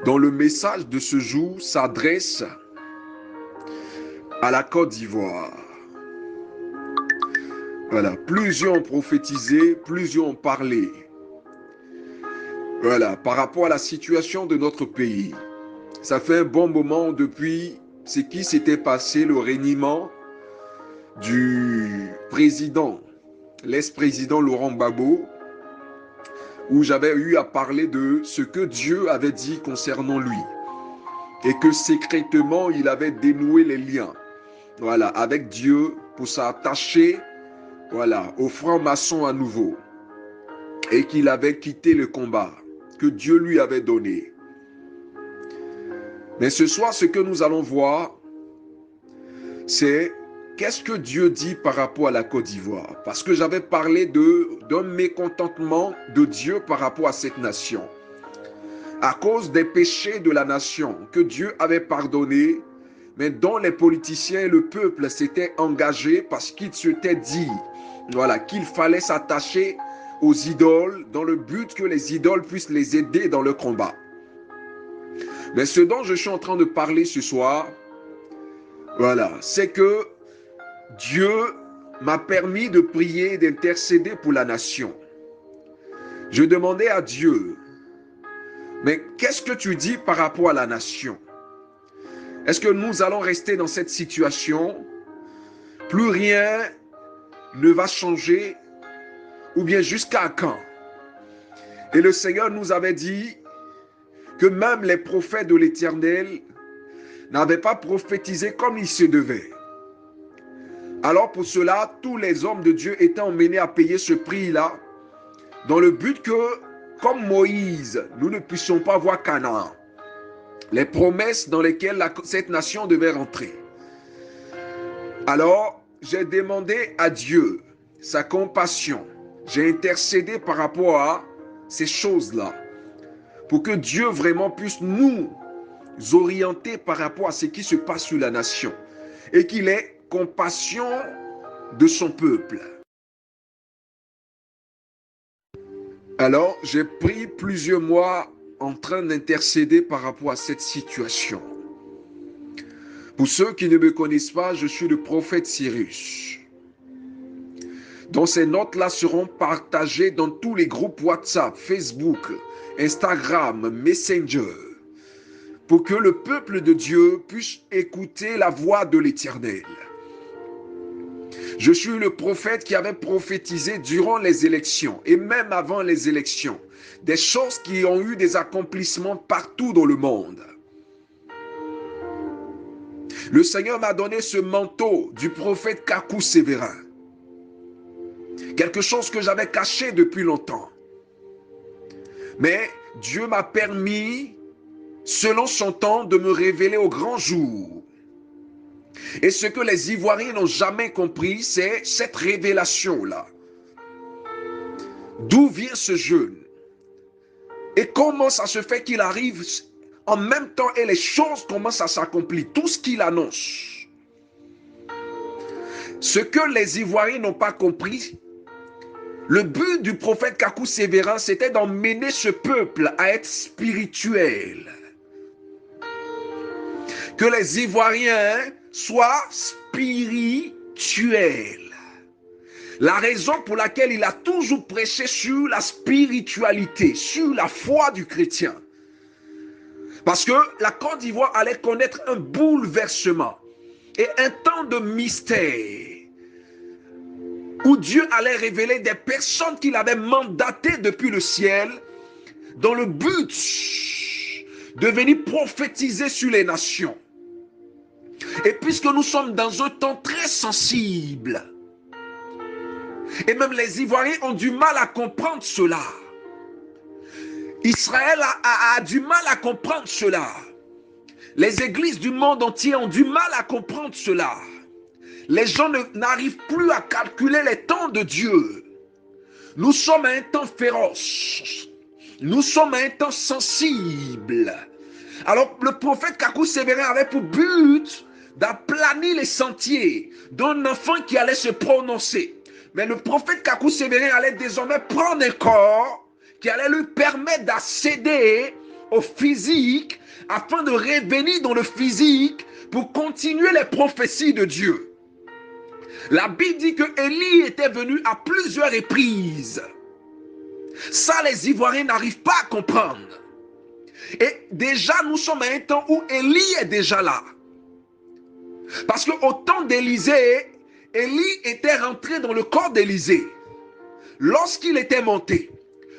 dont le message de ce jour s'adresse à la Côte d'Ivoire. Voilà, plusieurs ont prophétisé, plusieurs ont parlé. Voilà, par rapport à la situation de notre pays. Ça fait un bon moment depuis ce qui s'était passé, le reniement du président, l'ex-président Laurent Gbagbo, où j'avais eu à parler de ce que Dieu avait dit concernant lui et que secrètement il avait dénoué les liens, voilà, avec Dieu pour s'attacher, voilà, aux francs-maçons à nouveau et qu'il avait quitté le combat que Dieu lui avait donné. Mais ce soir, ce que nous allons voir, c'est qu'est-ce que Dieu dit par rapport à la Côte d'Ivoire? Parce que j'avais parlé d'un mécontentement de Dieu par rapport à cette nation. À cause des péchés de la nation que Dieu avait pardonnés, mais dont les politiciens et le peuple s'étaient engagés parce qu'ils s'étaient dit, voilà, qu'il fallait s'attacher aux idoles dans le but que les idoles puissent les aider dans le combat. Mais ce dont je suis en train de parler ce soir, voilà, c'est que Dieu m'a permis de prier, d'intercéder pour la nation. Je demandais à Dieu, mais qu'est-ce que tu dis par rapport à la nation? Est-ce que nous allons rester dans cette situation? Plus rien ne va changer? Ou bien jusqu'à quand? Et le Seigneur nous avait dit que même les prophètes de l'Éternel n'avaient pas prophétisé comme il se devait. Alors pour cela, tous les hommes de Dieu étaient emmenés à payer ce prix-là, dans le but que, comme Moïse, nous ne puissions pas voir Canaan, les promesses dans lesquelles cette nation devait rentrer. Alors, j'ai demandé à Dieu sa compassion. J'ai intercédé par rapport à ces choses-là, pour que Dieu vraiment puisse nous orienter par rapport à ce qui se passe sur la nation et qu'il ait compassion de son peuple. Alors, j'ai pris plusieurs mois en train d'intercéder par rapport à cette situation. Pour ceux qui ne me connaissent pas, je suis le prophète Cyrus. Donc ces notes-là seront partagées dans tous les groupes WhatsApp, Facebook, Instagram, Messenger, pour que le peuple de Dieu puisse écouter la voix de l'Éternel. Je suis le prophète qui avait prophétisé durant les élections et même avant les élections, des choses qui ont eu des accomplissements partout dans le monde. Le Seigneur m'a donné ce manteau du prophète Kakou Sévérin. Quelque chose que j'avais caché depuis longtemps. Mais Dieu m'a permis, selon son temps, de me révéler au grand jour. Et ce que les Ivoiriens n'ont jamais compris, c'est cette révélation-là. D'où vient ce jeûne? Et comment ça se fait qu'il arrive en même temps et les choses commencent à s'accomplir, tout ce qu'il annonce. Ce que les Ivoiriens n'ont pas compris, le but du prophète Kakou Sévérin, c'était d'emmener ce peuple à être spirituel. Que les Ivoiriens soient spirituels. La raison pour laquelle il a toujours prêché sur la spiritualité, sur la foi du chrétien. Parce que la Côte d'Ivoire allait connaître un bouleversement et un temps de mystère où Dieu allait révéler des personnes qu'il avait mandatées depuis le ciel dans le but de venir prophétiser sur les nations. Et puisque nous sommes dans un temps très sensible, et même les Ivoiriens ont du mal à comprendre cela, Israël a du mal à comprendre cela. Les églises du monde entier ont du mal à comprendre cela. Les gens n'arrivent plus à calculer les temps de Dieu. Nous sommes à un temps féroce. Nous sommes à un temps sensible. Alors le prophète Kakou Sévérin avait pour but d'aplanir les sentiers d'un enfant qui allait se prononcer. Mais le prophète Kakou Sévérin allait désormais prendre un corps qui allait lui permettre d'accéder au physique afin de revenir dans le physique pour continuer les prophéties de Dieu. La Bible dit que Élie était venu à plusieurs reprises. Ça, les Ivoiriens n'arrivent pas à comprendre. Et déjà, nous sommes à un temps où Élie est déjà là. Parce qu'au temps d'Élisée, Élie était rentré dans le corps d'Élisée. Lorsqu'il était monté,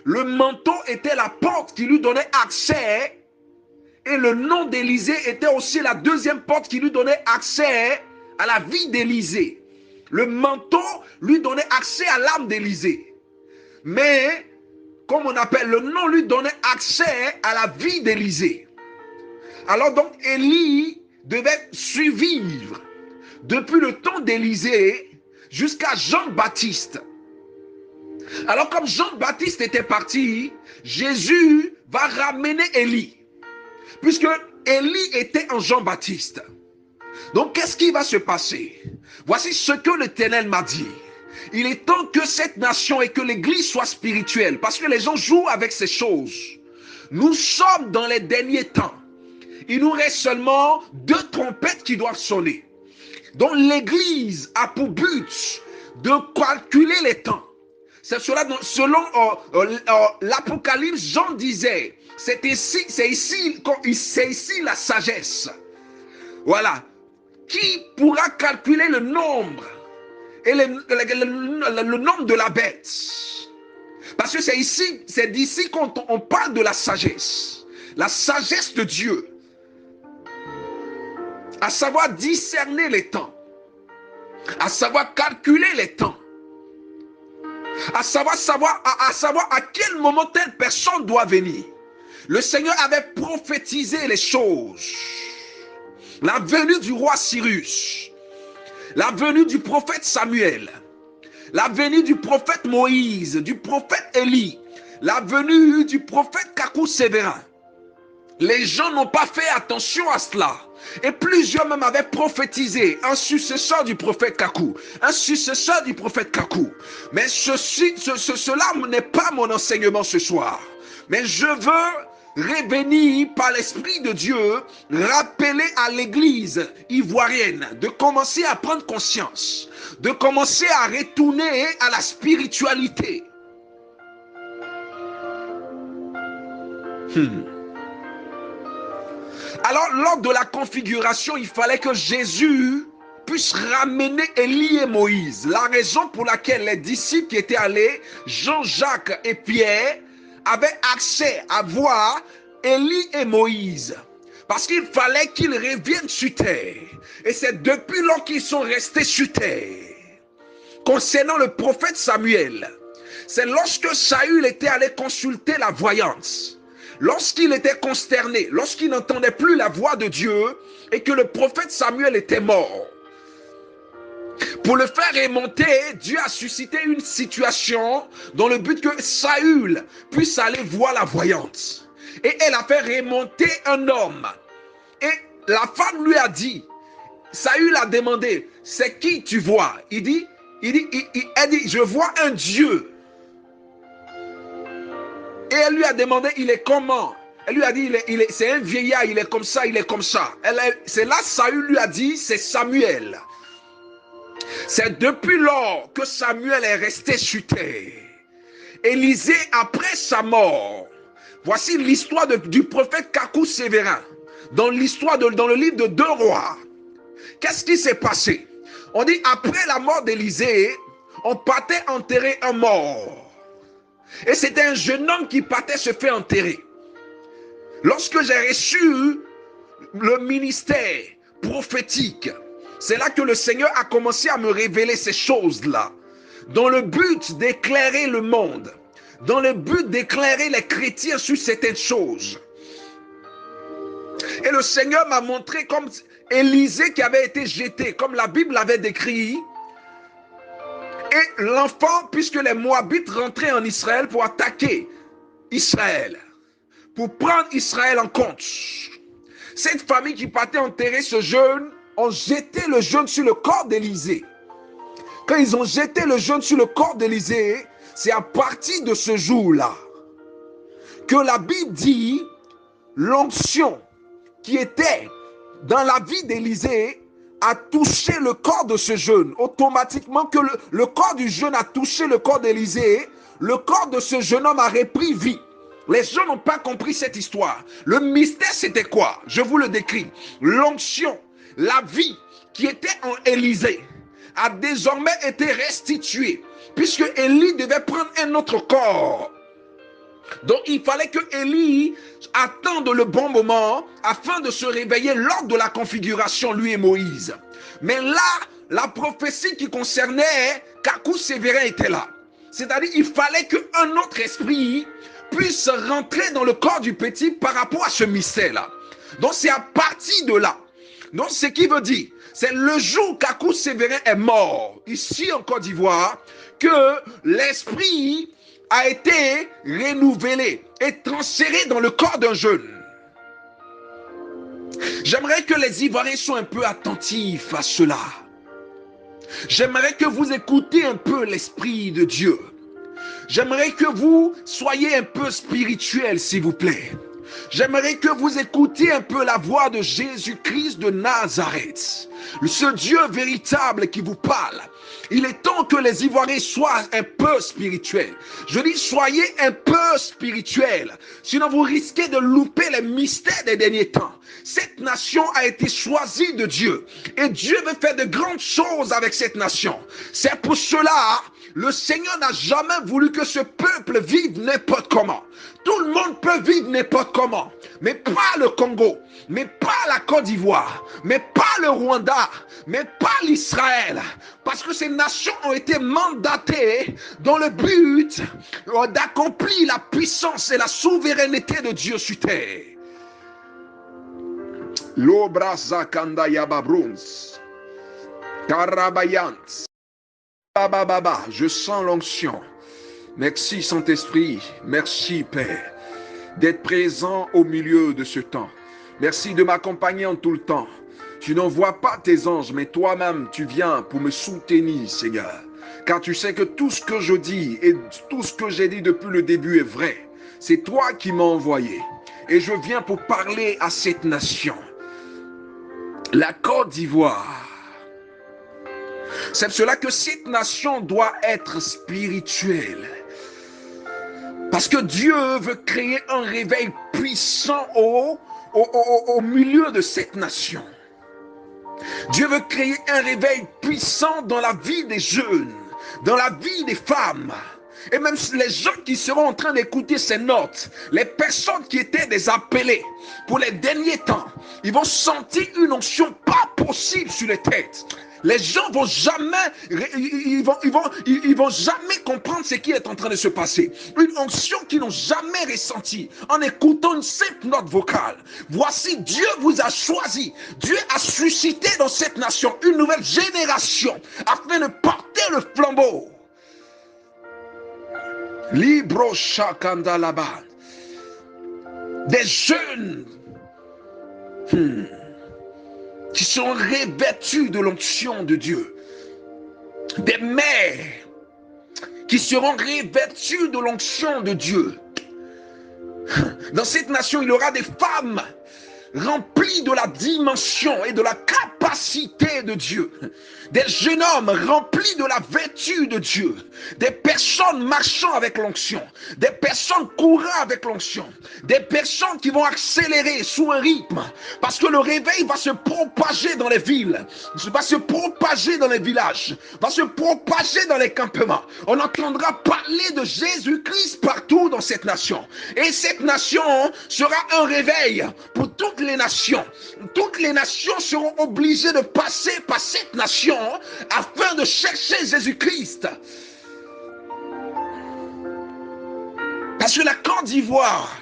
le manteau était la porte qui lui donnait accès. Et le nom d'Élisée était aussi la deuxième porte qui lui donnait accès à la vie d'Élisée. Le manteau lui donnait accès à l'âme d'Élisée. Mais, comme on appelle, le nom lui donnait accès à la vie d'Élisée. Alors donc, Élie devait suivre depuis le temps d'Élisée jusqu'à Jean-Baptiste. Alors comme Jean-Baptiste était parti, Jésus va ramener Élie. Puisque Élie était en Jean-Baptiste. Donc qu'est-ce qui va se passer? Voici ce que l'Éternel m'a dit. Il est temps que cette nation et que l'Église soit spirituelle. Parce que les gens jouent avec ces choses. Nous sommes dans les derniers temps. Il nous reste seulement 2 trompettes qui doivent sonner. Donc l'Église a pour but de calculer les temps. C'est cela, selon l'Apocalypse, Jean disait, c'est ici la sagesse. Voilà. Qui pourra calculer le nombre et le nombre de la bête? Parce que c'est d'ici qu'on parle de la sagesse. La sagesse de Dieu. À savoir discerner les temps. À savoir calculer les temps. À savoir à quel moment telle personne doit venir. Le Seigneur avait prophétisé les choses. La venue du roi Cyrus, la venue du prophète Samuel, la venue du prophète Moïse, du prophète Élie, la venue du prophète Kakou Sévérin. Les gens n'ont pas fait attention à cela. Et plusieurs même avaient prophétisé un successeur du prophète Kakou, un successeur du prophète Kakou. Mais cela n'est pas mon enseignement ce soir. Mais je veux revenir par l'Esprit de Dieu, rappeler à l'Église ivoirienne de commencer à prendre conscience, de commencer à retourner à la spiritualité. Alors, lors de la configuration, il fallait que Jésus puisse ramener Élie et Moïse. La raison pour laquelle les disciples qui étaient allés, Jean-Jacques et Pierre, avaient accès à voir Élie et Moïse. Parce qu'il fallait qu'ils reviennent sur terre. Et c'est depuis lors qu'ils sont restés sur terre. Concernant le prophète Samuel, c'est lorsque Saül était allé consulter la voyance. Lorsqu'il était consterné, lorsqu'il n'entendait plus la voix de Dieu et que le prophète Samuel était mort. Pour le faire remonter, Dieu a suscité une situation dans le but que Saül puisse aller voir la voyante. Et elle a fait remonter un homme. Et la femme lui a dit, Saül a demandé, c'est qui tu vois? Elle dit, je vois un Dieu. Et elle lui a demandé, il est comment? Elle lui a dit, c'est un vieillard, il est comme ça, il est comme ça. C'est là Saül lui a dit, c'est Samuel. C'est depuis lors que Samuel est resté sur terre. Élisée, après sa mort, voici l'histoire du prophète Kakou Sévérin. Dans le livre de 2 rois. Qu'est-ce qui s'est passé? On dit, après la mort d'Élisée, on partait enterrer un mort. Et c'était un jeune homme qui partait se faire enterrer. Lorsque j'ai reçu le ministère prophétique, c'est là que le Seigneur a commencé à me révéler ces choses-là. Dans le but d'éclairer le monde. Dans le but d'éclairer les chrétiens sur certaines choses. Et le Seigneur m'a montré comme Élisée qui avait été jeté, comme la Bible l'avait décrit. Et l'enfant, puisque les Moabites rentraient en Israël pour attaquer Israël, pour prendre Israël en compte. Cette famille qui partait enterrer ce jeune, ont jeté le jeune sur le corps d'Élisée. Quand ils ont jeté le jeune sur le corps d'Élisée, c'est à partir de ce jour-là que la Bible dit l'onction qui était dans la vie d'Élisée a touché le corps de ce jeune. Automatiquement que le corps du jeune a touché le corps d'Élisée, le corps de ce jeune homme a repris vie. Les gens n'ont pas compris cette histoire. Le mystère, c'était quoi? Je vous le décris. L'onction, la vie qui était en Élisée a désormais été restituée, puisque Élie devait prendre un autre corps. Donc il fallait que Élie attende le bon moment afin de se réveiller lors de la configuration, lui et Moïse. Mais là, la prophétie qui concernait Kakou Sévérin était là. C'est-à-dire il fallait qu'un autre esprit puisse rentrer dans le corps du petit par rapport à ce mystère-là. Donc c'est à partir de là. Donc ce qui veut dire, c'est le jour Kakou Sévérin est mort, ici en Côte d'Ivoire, que l'esprit a été renouvelé et transféré dans le corps d'un jeune. J'aimerais que les Ivoiriens soient un peu attentifs à cela. J'aimerais que vous écoutez un peu l'Esprit de Dieu. J'aimerais que vous soyez un peu spirituel, s'il vous plaît. J'aimerais que vous écoutiez un peu la voix de Jésus-Christ de Nazareth, ce Dieu véritable qui vous parle. Il est temps que les Ivoiriens soient un peu spirituels. Je dis, soyez un peu spirituels. Sinon, vous risquez de louper les mystères des derniers temps. Cette nation a été choisie de Dieu. Et Dieu veut faire de grandes choses avec cette nation. C'est pour cela, le Seigneur n'a jamais voulu que ce peuple vive n'importe comment. Tout le monde peut vivre n'importe comment. Mais pas le Congo. Mais pas la Côte d'Ivoire. Mais pas le Rwanda. Mais pas l'Israël. Parce que ces nations ont été mandatées dans le but d'accomplir la puissance et la souveraineté de Dieu sur terre. L'obraza kanda yababruns. Karabayant. Baba, je sens l'onction. Merci Saint-Esprit. Merci Père d'être présent au milieu de ce temps. Merci de m'accompagner en tout le temps. Tu n'envoies pas tes anges, mais toi-même, tu viens pour me soutenir, Seigneur. Car tu sais que tout ce que je dis et tout ce que j'ai dit depuis le début est vrai. C'est toi qui m'as envoyé. Et je viens pour parler à cette nation. La Côte d'Ivoire. C'est pour cela que cette nation doit être spirituelle. Parce que Dieu veut créer un réveil puissant au milieu de cette nation. Dieu veut créer un réveil puissant dans la vie des jeunes, dans la vie des femmes. Et même les gens qui seront en train d'écouter ces notes, les personnes qui étaient des appelés pour les derniers temps, ils vont sentir une onction pas possible sur les têtes. Les gens vont jamais, ils vont jamais comprendre ce qui est en train de se passer. Une onction qu'ils n'ont jamais ressentie en écoutant une simple note vocale. Voici, Dieu vous a choisi. Dieu a suscité dans cette nation une nouvelle génération afin de porter le flambeau. Libro Shakanda Laban. Des jeunes qui sont revêtus de l'onction de Dieu. Des mères qui seront revêtues de l'onction de Dieu. Dans cette nation, il y aura des femmes remplies de la dimension et de la capacité de Dieu. Des jeunes hommes remplis de la vertu de Dieu. Des personnes marchant avec l'onction. Des personnes courant avec l'onction. Des personnes qui vont accélérer sous un rythme. Parce que le réveil va se propager dans les villes. Va se propager dans les villages. Va se propager dans les campements. On entendra parler de Jésus-Christ partout dans cette nation. Et cette nation sera un réveil pour toutes les nations. Toutes les nations seront obligées de passer par cette nation afin de chercher Jésus-Christ. Parce que la Côte d'Ivoire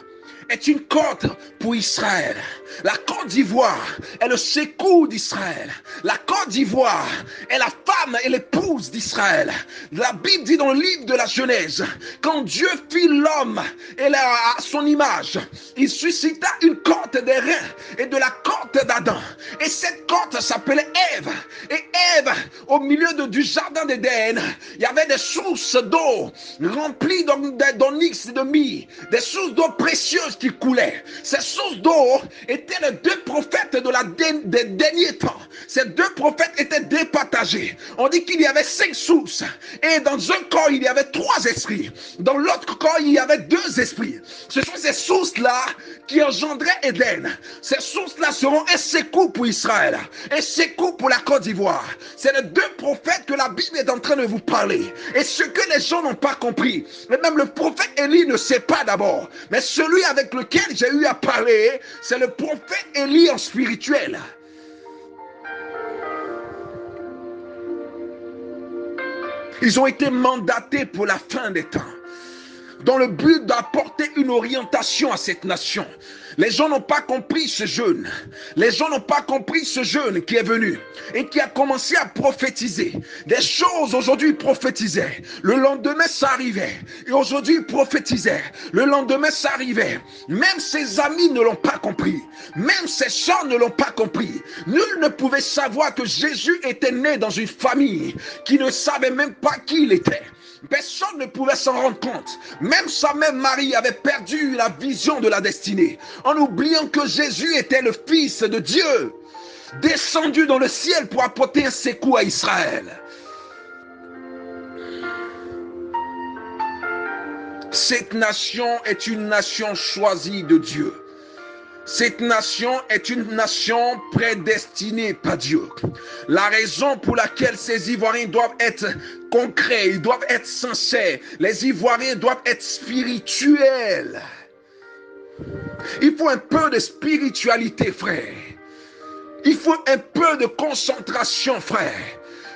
est une côte pour Israël. La Côte d'Ivoire est le secours d'Israël. La Côte d'Ivoire est la femme et l'épouse d'Israël. La Bible dit dans le livre de la Genèse, quand Dieu fit l'homme à son image, il suscita une côte des reins et de la côte d'Adam. Et cette côte s'appelait Ève. Et Ève, au milieu du jardin d'Éden, Il y avait des sources d'eau remplies d'onyx et de myrrhe, des sources d'eau précieuses qui coulaient. Ces sources d'eau étaient les deux prophètes des derniers temps. Ces deux prophètes étaient départagés. On dit qu'il y avait 5 sources. Et dans un corps, il y avait 3 esprits. Dans l'autre corps, il y avait 2 esprits. Ce sont ces sources-là qui engendraient Éden. Ces sources-là seront un secours pour Israël, un secours pour la Côte d'Ivoire. C'est les 2 prophètes que la Bible est en train de vous parler. Et ce que les gens n'ont pas compris, et même le prophète Élie ne sait pas d'abord, mais celui avec lequel j'ai eu à parler, c'est le prophète Élie en spirituel. Ils ont été mandatés pour la fin des temps, dans le but d'apporter une orientation à cette nation. Les gens n'ont pas compris ce jeûne. Les gens n'ont pas compris ce jeûne qui est venu et qui a commencé à prophétiser. Des choses aujourd'hui prophétisaient. Le lendemain, ça arrivait. Et aujourd'hui, il prophétisait. Le lendemain, ça arrivait. Même ses amis ne l'ont pas compris. Même ses sœurs ne l'ont pas compris. Nul ne pouvait savoir que Jésus était né dans une famille qui ne savait même pas qui il était. Personne ne pouvait s'en rendre compte. Même sa mère Marie avait perdu la vision de la destinée, en oubliant que Jésus était le Fils de Dieu, descendu dans le ciel pour apporter un secours à Israël. Cette nation est une nation choisie de Dieu. Cette nation est une nation prédestinée par Dieu. La raison pour laquelle ces Ivoiriens doivent être concrets, ils doivent être sincères, les Ivoiriens doivent être spirituels. Il faut un peu de spiritualité, frère. Il faut un peu de concentration, frère.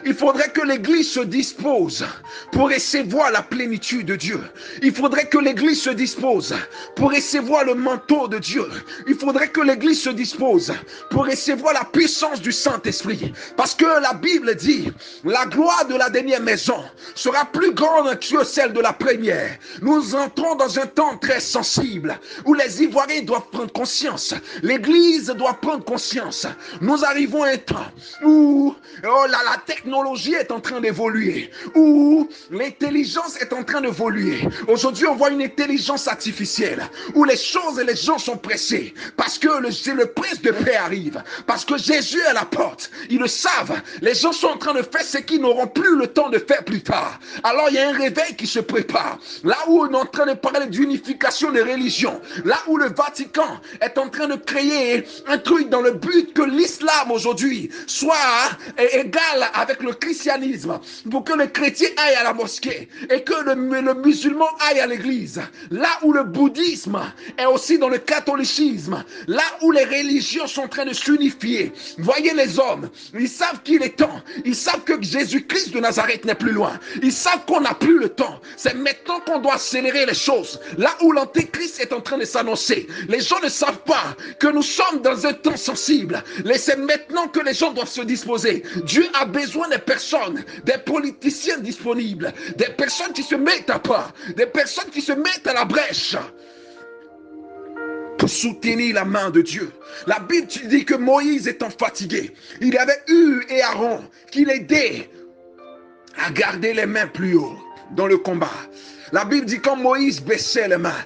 Il faudrait que l'Église se dispose pour recevoir la plénitude de Dieu. Il faudrait que l'Église se dispose pour recevoir le manteau de Dieu. Il faudrait que l'Église se dispose pour recevoir la puissance du Saint-Esprit. Parce que la Bible dit, la gloire de la dernière maison sera plus grande que celle de la première. Nous entrons dans un temps très sensible où les Ivoiriens doivent prendre conscience. L'Église doit prendre conscience. Nous arrivons à un temps où la technologie est en train d'évoluer, où l'intelligence est en train d'évoluer. Aujourd'hui, on voit une intelligence artificielle, où les choses et les gens sont pressés, parce que le prince de paix arrive, parce que Jésus est à la porte. Ils le savent. Les gens sont en train de faire ce qu'ils n'auront plus le temps de faire plus tard. Alors, il y a un réveil qui se prépare. Là où on est en train de parler d'unification des religions, là où le Vatican est en train de créer un truc dans le but que l'islam aujourd'hui soit égal avec le christianisme, pour que le chrétien aille à la mosquée et que le musulman aille à l'église. Là où le bouddhisme est aussi dans le catholicisme, là où les religions sont en train de s'unifier. Voyez les hommes, ils savent qu'il est temps. Ils savent que Jésus-Christ de Nazareth n'est plus loin. Ils savent qu'on n'a plus le temps. C'est maintenant qu'on doit accélérer les choses. Là où l'antéchrist est en train de s'annoncer, les gens ne savent pas que nous sommes dans un temps sensible. C'est maintenant que les gens doivent se disposer. Dieu a besoin des personnes, des politiciens disponibles, des personnes qui se mettent à part, des personnes qui se mettent à la brèche pour soutenir la main de Dieu. La Bible dit que Moïse étant fatigué, il y avait Hur et Aaron qui l'aidaient à garder les mains plus haut dans le combat. La Bible dit quand Moïse baissait les mains,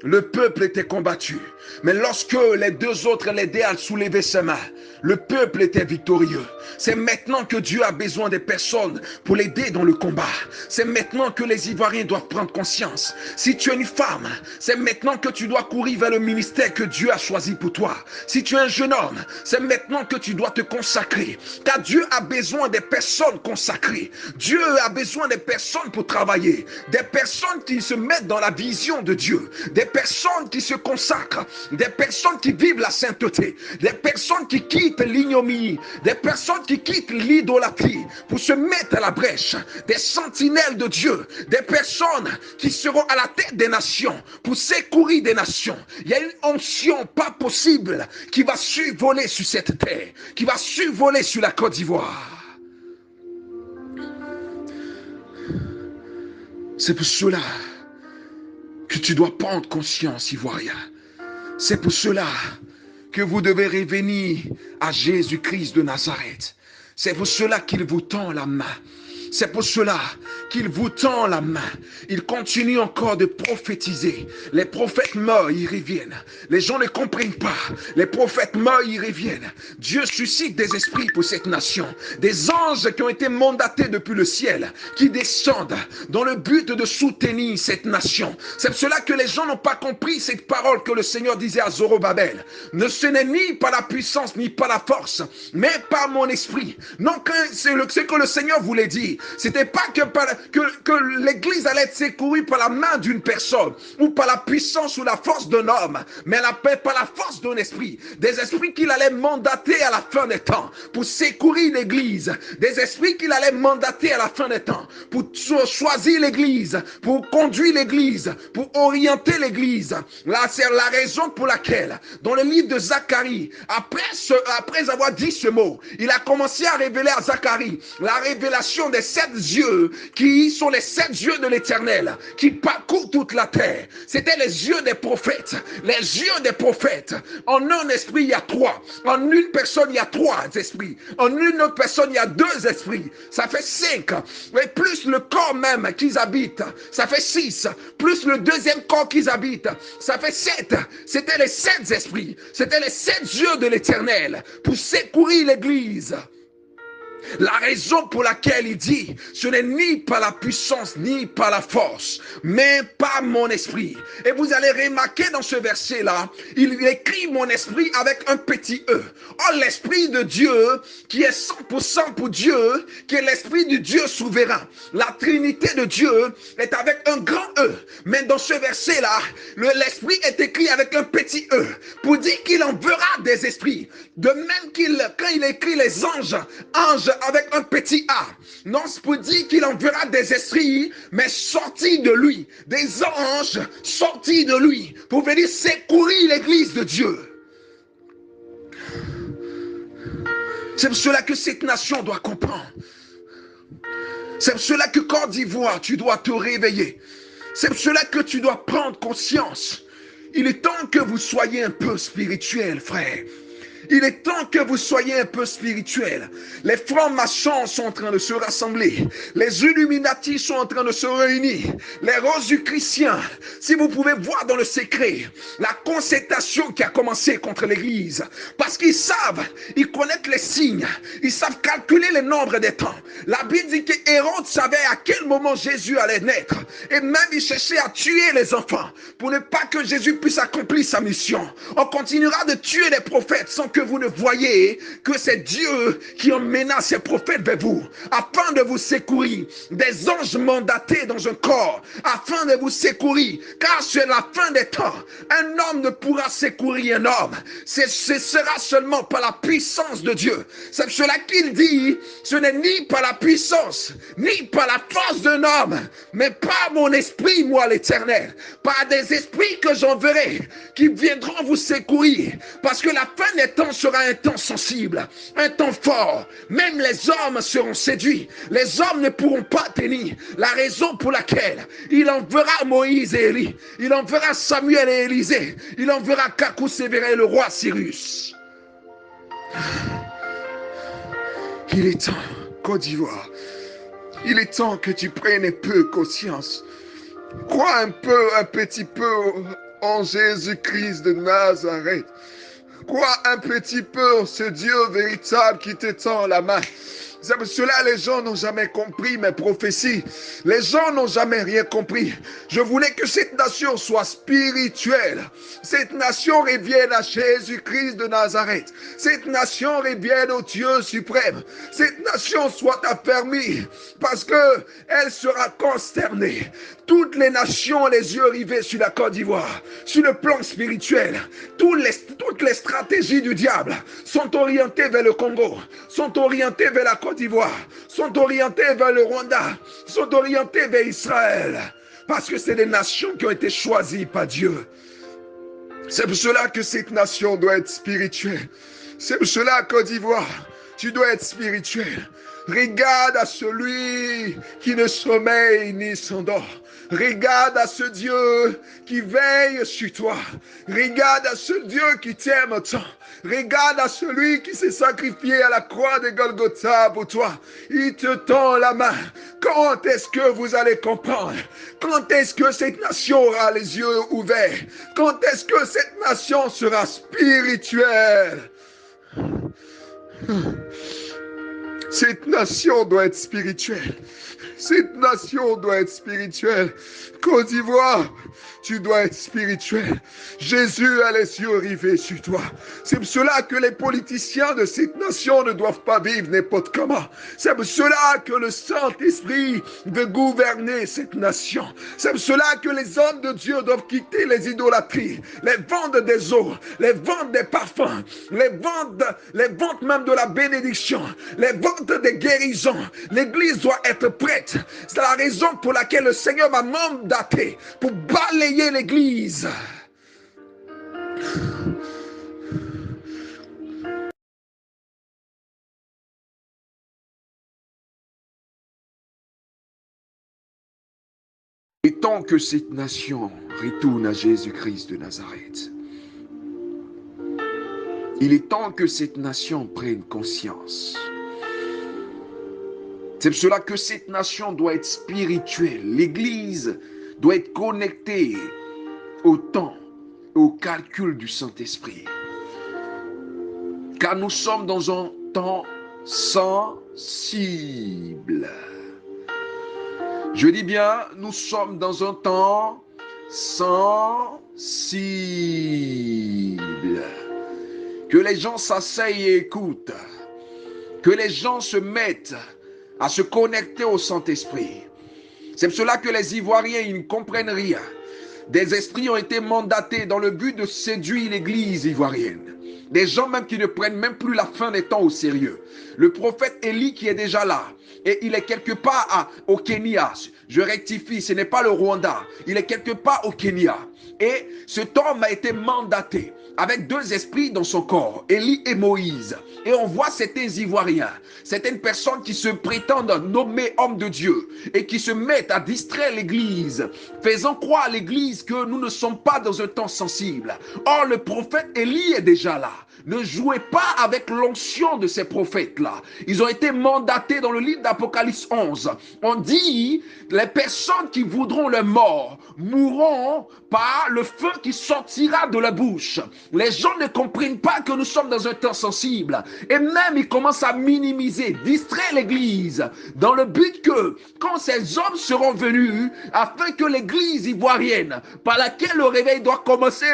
le peuple était combattu. Mais lorsque les 2 autres l'aidaient à soulever ses mains, le peuple était victorieux. C'est maintenant que Dieu a besoin des personnes pour l'aider dans le combat. C'est maintenant que les Ivoiriens doivent prendre conscience. Si tu es une femme, c'est maintenant que tu dois courir vers le ministère que Dieu a choisi pour toi. Si tu es un jeune homme, c'est maintenant que tu dois te consacrer. Car Dieu a besoin des personnes consacrées. Dieu a besoin des personnes pour travailler. Des personnes qui se mettent dans la vision de Dieu. Des personnes qui se consacrent. Des personnes qui vivent la sainteté. Des personnes qui quittent l'ignominie. Des personnes qui quittent l'idolâtrie pour se mettre à la brèche. Des sentinelles de Dieu. Des personnes qui seront à la tête des nations pour secourir des nations. Il y a une onction pas possible qui va survoler sur cette terre, qui va survoler sur la Côte d'Ivoire. C'est pour cela que tu dois prendre conscience, Ivoirien. C'est pour cela que vous devez revenir à Jésus-Christ de Nazareth. C'est pour cela qu'il vous tend la main. C'est pour cela qu'il vous tend la main. Il continue encore de prophétiser. Les prophètes meurent, ils reviennent. Les gens ne comprennent pas. Les prophètes meurent, ils reviennent. Dieu suscite des esprits pour cette nation. Des anges qui ont été mandatés depuis le ciel, qui descendent dans le but de soutenir cette nation. C'est pour cela que les gens n'ont pas compris cette parole que le Seigneur disait à Zorobabel. Ce n'est ni par la puissance, ni par la force, mais par mon esprit. Non, c'est ce que le Seigneur voulait dire. C'était pas que l'Église allait être secourue par la main d'une personne, ou par la puissance ou la force d'un homme, mais par la force d'un esprit. Des esprits qu'il allait mandater à la fin des temps pour secourir l'Église. Des esprits qu'il allait mandater à la fin des temps pour choisir l'Église, pour conduire l'Église, pour orienter l'Église. Là, c'est la raison pour laquelle, dans le livre de Zacharie, après avoir dit ce mot, il a commencé à révéler à Zacharie la révélation des 7 yeux qui sont les 7 yeux de l'Éternel, qui parcourent toute la terre. C'était les yeux des prophètes. Les yeux des prophètes. En un esprit, il y a 3. En une personne, il y a 3 esprits. En une autre personne, il y a 2 esprits. Ça fait 5. Et plus le corps même qu'ils habitent, ça fait 6. Plus le deuxième corps qu'ils habitent, ça fait 7. C'était les 7 esprits. C'était les 7 yeux de l'Éternel pour secourir l'Église. La raison pour laquelle il dit, ce n'est ni par la puissance, ni par la force, mais par mon esprit. Et vous allez remarquer dans ce verset-là, il écrit mon esprit avec un petit e. Or, l'esprit de Dieu, qui est 100% pour Dieu, qui est l'esprit du Dieu souverain. La Trinité de Dieu est avec un grand e. Mais dans ce verset-là, l'esprit est écrit avec un petit e, pour dire qu'il enverra des esprits. De même quand il écrit les anges avec un petit a. Non, c'est pour dire qu'il enverra des esprits, mais sortis de lui. Des anges sortis de lui. Pour venir secourir l'église de Dieu. C'est pour cela que cette nation doit comprendre. C'est pour cela que Côte d'Ivoire, tu dois te réveiller. C'est pour cela que tu dois prendre conscience. Il est temps que vous soyez un peu spirituel, frère. Il est temps que vous soyez un peu spirituel. Les francs-maçons sont en train de se rassembler. Les Illuminati sont en train de se réunir. Les Rosicruciens, si vous pouvez voir dans le secret, la concertation qui a commencé contre l'Église. Parce qu'ils savent, ils connaissent les signes. Ils savent calculer le nombre des temps. La Bible dit que Hérode savait à quel moment Jésus allait naître. Et même il cherchait à tuer les enfants pour ne pas que Jésus puisse accomplir sa mission. On continuera de tuer les prophètes sans que vous ne voyez que c'est Dieu qui emmène ses prophètes vers vous, afin de vous secourir, des anges mandatés dans un corps, afin de vous secourir, car c'est la fin des temps. Un homme ne pourra secourir un homme, ce sera seulement par la puissance de Dieu. C'est cela qu'il dit, ce n'est ni par la puissance, ni par la force d'un homme, mais par mon esprit, moi l'Éternel, par des esprits que j'enverrai, qui viendront vous secourir, parce que la fin des temps sera un temps sensible, un temps fort. Même les hommes seront séduits. Les hommes ne pourront pas tenir. La raison pour laquelle il enverra Moïse et Élie, il enverra Samuel et Élisée, il enverra Kakou Sévéré et le roi Cyrus. Il est temps, Côte d'Ivoire, il est temps que tu prennes un peu conscience. Crois un petit peu en Jésus-Christ de Nazareth. Crois un petit peu ce Dieu véritable qui te tend la main. C'est pour cela que les gens n'ont jamais compris mes prophéties. Les gens n'ont jamais rien compris. Je voulais que cette nation soit spirituelle. Cette nation revienne à Jésus-Christ de Nazareth. Cette nation revienne au Dieu suprême. Cette nation soit affermie parce qu'elle sera consternée. Toutes les nations ont les yeux rivés sur la Côte d'Ivoire, sur le plan spirituel. Toutes les stratégies du diable sont orientées vers le Congo, sont orientées vers la Côte d'Ivoire, sont orientées vers le Rwanda, sont orientées vers Israël. Parce que c'est des nations qui ont été choisies par Dieu. C'est pour cela que cette nation doit être spirituelle. C'est pour cela, Côte d'Ivoire, tu dois être spirituel. Regarde à celui qui ne sommeille ni s'endort. Regarde à ce Dieu qui veille sur toi. Regarde à ce Dieu qui t'aime tant. Regarde à celui qui s'est sacrifié à la croix de Golgotha pour toi. Il te tend la main. Quand est-ce que vous allez comprendre? Quand est-ce que cette nation aura les yeux ouverts? Quand est-ce que cette nation sera spirituelle? Cette nation doit être spirituelle. Cette nation doit être spirituelle. Côte d'Ivoire, tu dois être spirituel. Jésus a les yeux rivés sur toi. C'est pour cela que les politiciens de cette nation ne doivent pas vivre n'importe comment. C'est pour cela que le Saint-Esprit veut gouverner cette nation. C'est pour cela que les hommes de Dieu doivent quitter les idolâtries, les ventes des eaux, les ventes des parfums, les ventes même de la bénédiction, les ventes des guérisons. L'Église doit être prête. C'est la raison pour laquelle le Seigneur m'a mandaté pour balayer l'Église. Et tant que cette nation retourne à Jésus-Christ de Nazareth, il est temps que cette nation prenne conscience. C'est pour cela que cette nation doit être spirituelle. L'Église doit être connectée au temps, au calcul du Saint-Esprit. Car nous sommes dans un temps sensible. Je dis bien, nous sommes dans un temps sensible. Que les gens s'asseyent et écoutent. Que les gens se mettent à se connecter au Saint-Esprit. C'est pour cela que les Ivoiriens, ils ne comprennent rien. Des esprits ont été mandatés dans le but de séduire l'Église ivoirienne. Des gens même qui ne prennent même plus la fin des temps au sérieux. Le prophète Élie qui est déjà là. Et il est quelque part au Kenya. Je rectifie, ce n'est pas le Rwanda. Il est quelque part au Kenya. Et cet homme a été mandaté avec deux esprits dans son corps, Élie et Moïse. Et on voit certains Ivoiriens, certaines personnes qui se prétendent nommés hommes de Dieu et qui se mettent à distraire l'Église, faisant croire à l'Église que nous ne sommes pas dans un temps sensible. Or, le prophète Élie est déjà là. Ne jouez pas avec l'onction de ces prophètes-là. Ils ont été mandatés dans le livre d'Apocalypse 11. On dit, les personnes qui voudront leur mort mourront par le feu qui sortira de la bouche. Les gens ne comprennent pas que nous sommes dans un temps sensible. Et même, ils commencent à minimiser, distraire l'Église, dans le but que, quand ces hommes seront venus, afin que l'Église ivoirienne, par laquelle le réveil doit commencer,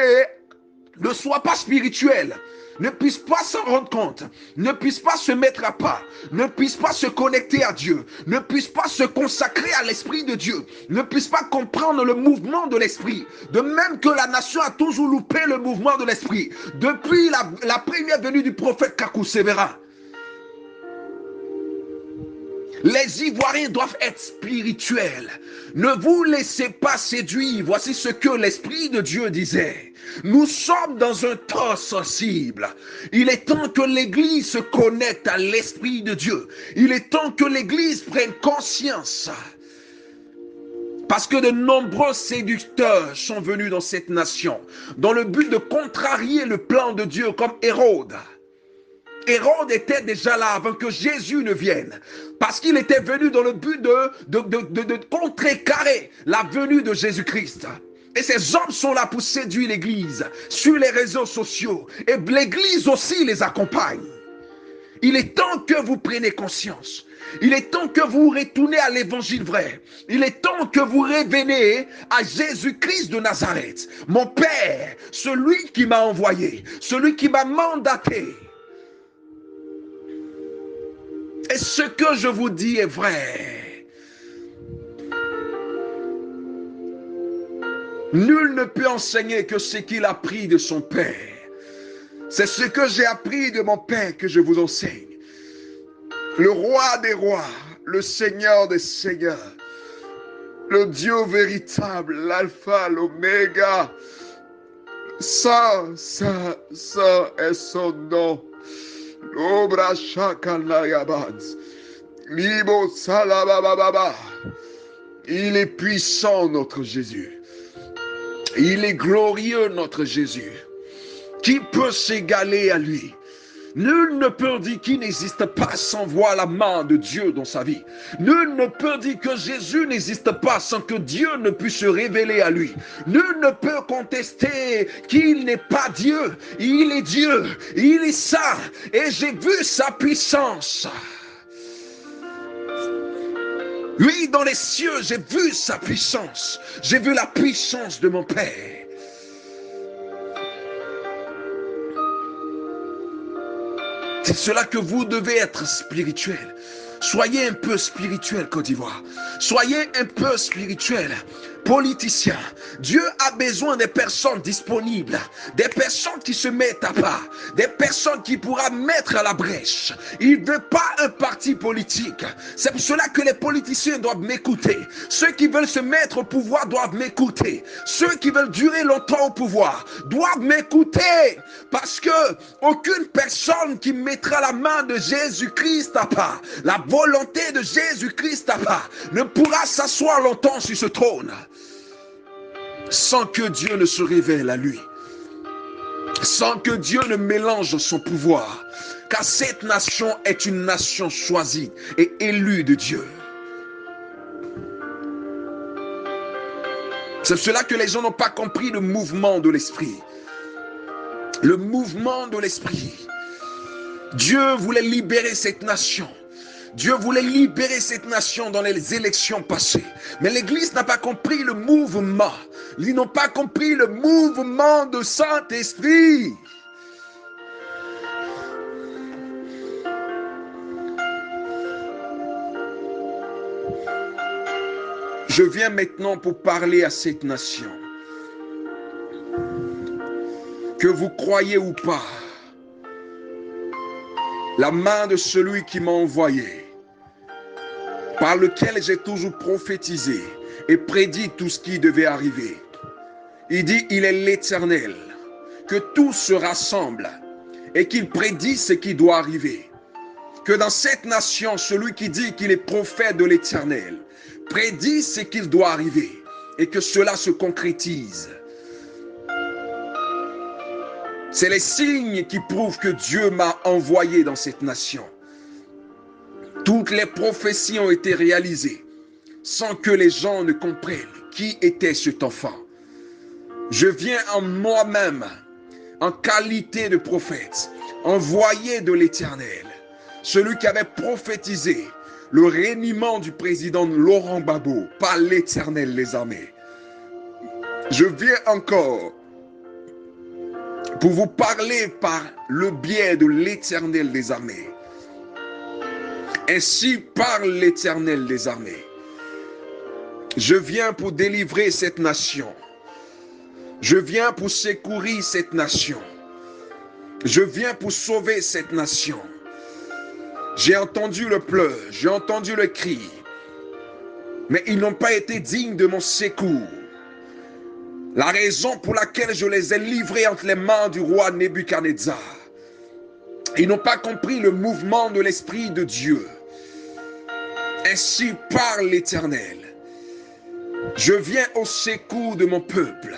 ne soit pas spirituelle, ne puisse pas s'en rendre compte, ne puisse pas se mettre à pas, ne puisse pas se connecter à Dieu, ne puisse pas se consacrer à l'Esprit de Dieu, ne puisse pas comprendre le mouvement de l'Esprit. De même que la nation a toujours loupé le mouvement de l'Esprit, depuis la première venue du prophète Kakou Sévéra. Les Ivoiriens doivent être spirituels. Ne vous laissez pas séduire. Voici ce que l'Esprit de Dieu disait. Nous sommes dans un temps sensible. Il est temps que l'Église se connecte à l'Esprit de Dieu. Il est temps que l'Église prenne conscience. Parce que de nombreux séducteurs sont venus dans cette nation, dans le but de contrarier le plan de Dieu, comme Hérode. Hérode était déjà là avant que Jésus ne vienne, parce qu'il était venu dans le but de contrecarrer la venue de Jésus-Christ. Et ces hommes sont là pour séduire l'Église sur les réseaux sociaux. Et l'Église aussi les accompagne. Il est temps que vous preniez conscience. Il est temps que vous retournez à l'évangile vrai. Il est temps que vous reveniez à Jésus-Christ de Nazareth. Mon Père, celui qui m'a envoyé, celui qui m'a mandaté. Et ce que je vous dis est vrai. Nul ne peut enseigner que ce qu'il a appris de son Père. C'est ce que j'ai appris de mon Père que je vous enseigne. Le roi des rois, le Seigneur des seigneurs, le Dieu véritable, l'alpha, l'oméga. Ça est son nom. L'obra shakalayabad. Libo salabababa. Il est puissant, notre Jésus. Il est glorieux, notre Jésus. Qui peut s'égaler à lui? Nul ne peut dire qu'il n'existe pas sans voir la main de Dieu dans sa vie. Nul ne peut dire que Jésus n'existe pas sans que Dieu ne puisse se révéler à lui. Nul ne peut contester qu'il n'est pas Dieu. Il est Dieu, il est saint, et j'ai vu sa puissance. Oui, dans les cieux, j'ai vu sa puissance. J'ai vu la puissance de mon Père. C'est cela que vous devez être spirituel. Soyez un peu spirituel, Côte d'Ivoire. Soyez un peu spirituel. Politiciens, Dieu a besoin des personnes disponibles, des personnes qui se mettent à part, des personnes qui pourra mettre à la brèche. Il ne veut pas un parti politique. C'est pour cela que les politiciens doivent m'écouter. Ceux qui veulent se mettre au pouvoir doivent m'écouter. Ceux qui veulent durer longtemps au pouvoir doivent m'écouter. Parce que aucune personne qui mettra la main de Jésus-Christ à part, la volonté de Jésus-Christ à part, ne pourra s'asseoir longtemps sur ce trône sans que Dieu ne se révèle à lui, sans que Dieu ne mélange son pouvoir, car cette nation est une nation choisie et élue de Dieu. C'est cela que les gens n'ont pas compris le mouvement de l'esprit. Le mouvement de l'esprit. Dieu voulait libérer cette nation. Dieu voulait libérer cette nation dans les élections passées. Mais l'Église n'a pas compris le mouvement. Ils n'ont pas compris le mouvement de Saint-Esprit. Je viens maintenant pour parler à cette nation. Que vous croyez ou pas, la main de celui qui m'a envoyé, par lequel j'ai toujours prophétisé et prédit tout ce qui devait arriver. Il dit, il est l'Éternel, que tout se rassemble et qu'il prédit ce qui doit arriver. Que dans cette nation, celui qui dit qu'il est prophète de l'Éternel prédit ce qu'il doit arriver et que cela se concrétise. C'est les signes qui prouvent que Dieu m'a envoyé dans cette nation. Toutes les prophéties ont été réalisées sans que les gens ne comprennent qui était cet enfant. Je viens en moi-même, en qualité de prophète, envoyé de l'Éternel, celui qui avait prophétisé le reniement du président Laurent Gbagbo par l'Éternel les armées. Je viens encore pour vous parler par le biais de l'Éternel des armées. Ainsi parle l'Éternel des armées. Je viens pour délivrer cette nation. Je viens pour secourir cette nation. Je viens pour sauver cette nation. J'ai entendu le pleur, j'ai entendu le cri, mais ils n'ont pas été dignes de mon secours. La raison pour laquelle je les ai livrés entre les mains du roi Nebuchadnezzar. Ils n'ont pas compris le mouvement de l'Esprit de Dieu. Ainsi parle l'Éternel. Je viens au secours de mon peuple.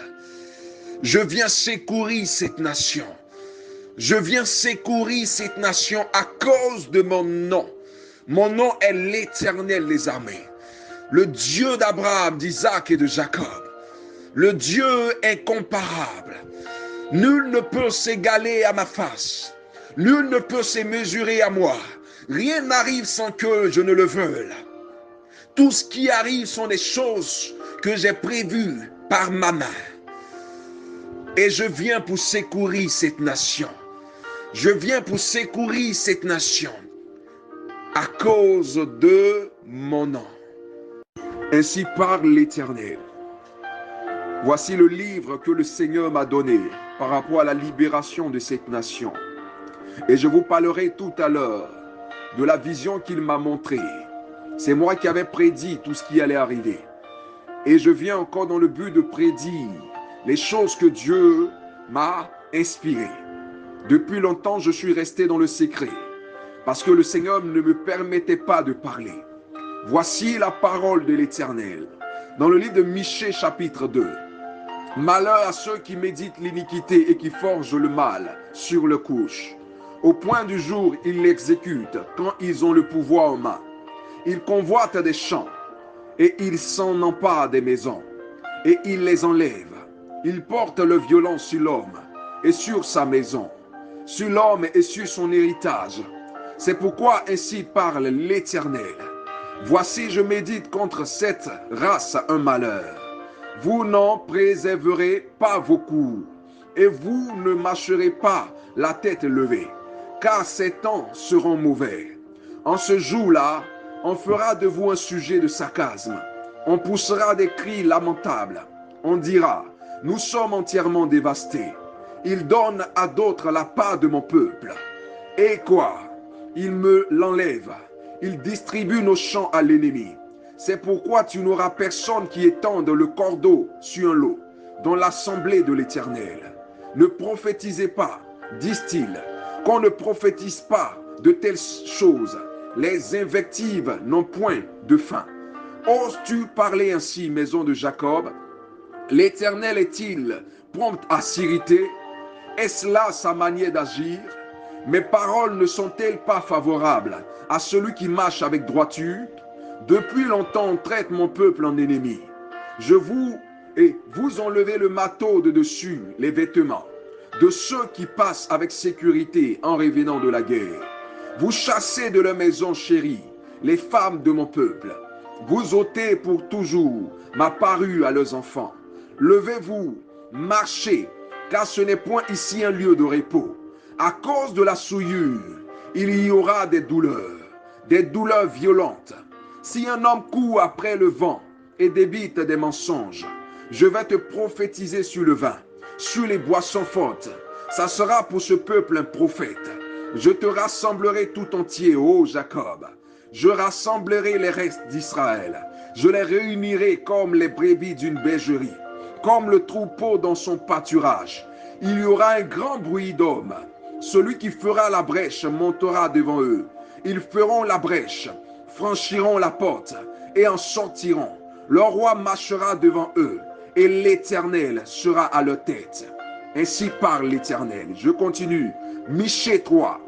Je viens secourir cette nation. Je viens secourir cette nation à cause de mon nom. Mon nom est l'Éternel des armées. Le Dieu d'Abraham, d'Isaac et de Jacob. Le Dieu incomparable. Nul ne peut s'égaler à ma face. Nul ne peut se mesurer à moi. Rien n'arrive sans que je ne le veuille. Tout ce qui arrive sont des choses que j'ai prévues par ma main. Et je viens pour secourir cette nation. Je viens pour secourir cette nation à cause de mon nom. Ainsi parle l'Éternel. Voici le livre que le Seigneur m'a donné par rapport à la libération de cette nation. Et je vous parlerai tout à l'heure de la vision qu'il m'a montrée. C'est moi qui avais prédit tout ce qui allait arriver. Et je viens encore dans le but de prédire les choses que Dieu m'a inspirées. Depuis longtemps, je suis resté dans le secret parce que le Seigneur ne me permettait pas de parler. Voici la parole de l'Éternel. Dans le livre de Michée chapitre 2. Malheur à ceux qui méditent l'iniquité et qui forgent le mal sur le couche. Au point du jour, ils l'exécutent quand ils ont le pouvoir en main. Ils convoitent des champs et ils s'en emparent des maisons et ils les enlèvent. Ils portent le violon sur l'homme et sur sa maison, sur l'homme et sur son héritage. C'est pourquoi ainsi parle l'Éternel. Voici, je médite contre cette race un malheur. Vous n'en préserverez pas vos coups, et vous ne marcherez pas la tête levée, car ces temps seront mauvais. En ce jour-là, on fera de vous un sujet de sarcasme. On poussera des cris lamentables. On dira, nous sommes entièrement dévastés. Il donne à d'autres la part de mon peuple. Et quoi? Il me l'enlève. Il distribue nos champs à l'ennemi. C'est pourquoi tu n'auras personne qui étende le cordeau sur un lot dans l'assemblée de l'Éternel. Ne prophétisez pas, disent-ils, qu'on ne prophétise pas de telles choses. Les invectives n'ont point de fin. Oses-tu parler ainsi, maison de Jacob? L'Éternel est-il prompt à s'irriter? Est-ce là sa manière d'agir? Mes paroles ne sont-elles pas favorables à celui qui marche avec droiture? Depuis longtemps, on traite mon peuple en ennemi. Vous enlevez le manteau de dessus, les vêtements, de ceux qui passent avec sécurité en revenant de la guerre. Vous chassez de leur maison chérie les femmes de mon peuple. Vous ôtez pour toujours ma parure à leurs enfants. Levez-vous, marchez, car ce n'est point ici un lieu de repos. À cause de la souillure, il y aura des douleurs violentes. Si un homme court après le vent et débite des mensonges, je vais te prophétiser sur le vin, sur les boissons fortes. Ça sera pour ce peuple un prophète. Je te rassemblerai tout entier, ô Jacob. Je rassemblerai les restes d'Israël. Je les réunirai comme les brebis d'une bergerie, comme le troupeau dans son pâturage. Il y aura un grand bruit d'hommes. Celui qui fera la brèche montera devant eux. Ils feront la brèche, franchiront la porte et en sortiront. Le roi marchera devant eux et l'Éternel sera à leur tête. Ainsi parle l'Éternel. Je continue. Michée 3.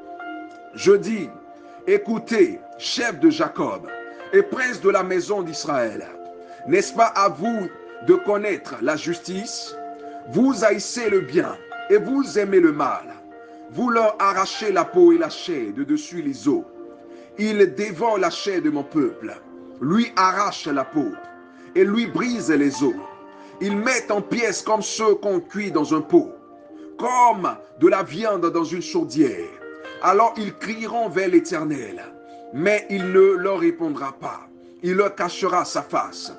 Je dis, écoutez, chef de Jacob et prince de la maison d'Israël, n'est-ce pas à vous de connaître la justice? Vous haïssez le bien et vous aimez le mal. Vous leur arrachez la peau et la chair de dessus les os. Il dévore la chair de mon peuple, lui arrache la peau et lui brise les os. Ils mettent en pièces comme ceux qu'on cuit dans un pot, comme de la viande dans une chaudière. Alors ils crieront vers l'Éternel, mais il ne leur répondra pas. Il leur cachera sa face.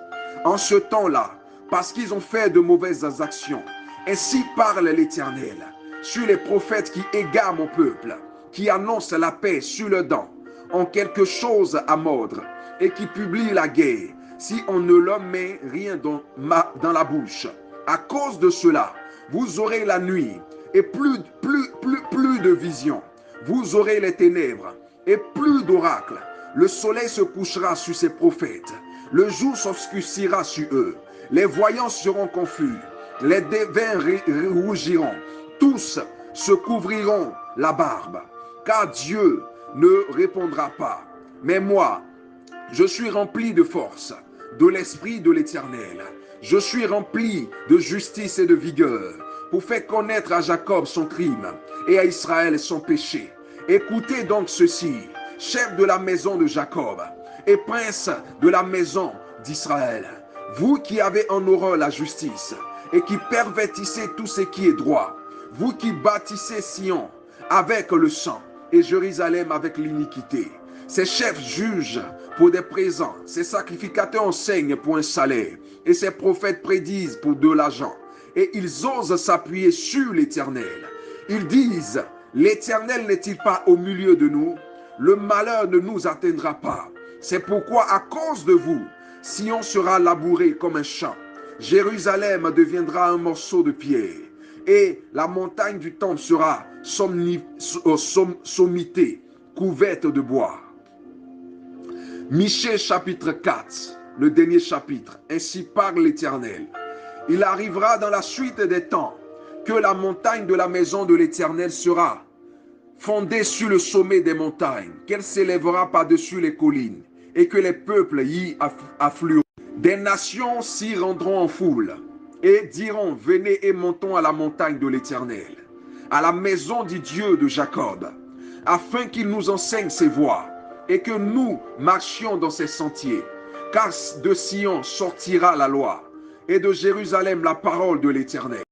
En ce temps-là, parce qu'ils ont fait de mauvaises actions, ainsi parle l'Éternel, sur les prophètes qui égarent mon peuple, qui annoncent la paix sur leurs dents, ont quelque chose à mordre et qui publient la guerre si on ne leur met rien dans la bouche. À cause de cela, vous aurez la nuit et plus de visions. Vous aurez les ténèbres et plus d'oracles. Le soleil se couchera sur ses prophètes. Le jour s'obscurcira sur eux. Les voyants seront confus. Les devins rougiront. Tous se couvriront la barbe. Car Dieu ne répondra pas. Mais moi, je suis rempli de force, de l'esprit de l'Éternel. Je suis rempli de justice et de vigueur pour faire connaître à Jacob son crime et à Israël son péché. Écoutez donc ceci, chef de la maison de Jacob et prince de la maison d'Israël, vous qui avez en horreur la justice et qui pervertissez tout ce qui est droit, vous qui bâtissez Sion avec le sang et Jérusalem avec l'iniquité. Ces chefs jugent pour des présents, ces sacrificateurs enseignent pour un salaire, et ces prophètes prédisent pour de l'argent. Et ils osent s'appuyer sur l'Éternel. Ils disent, l'Éternel n'est-il pas au milieu de nous? Le malheur ne nous atteindra pas. C'est pourquoi à cause de vous, Sion sera labouré comme un champ. Jérusalem deviendra un morceau de pierre. Et la montagne du temple sera sommitée, couverte de bois. Michée chapitre 4. le dernier chapitre. Ainsi parle l'Éternel. Il arrivera dans la suite des temps que la montagne de la maison de l'Éternel sera fondée sur le sommet des montagnes, qu'elle s'élèvera par-dessus les collines et que les peuples y afflueront. Des nations s'y rendront en foule et diront, venez et montons à la montagne de l'Éternel, à la maison du Dieu de Jacob, afin qu'il nous enseigne ses voies et que nous marchions dans ses sentiers. Car de Sion sortira la loi et de Jérusalem la parole de l'Éternel.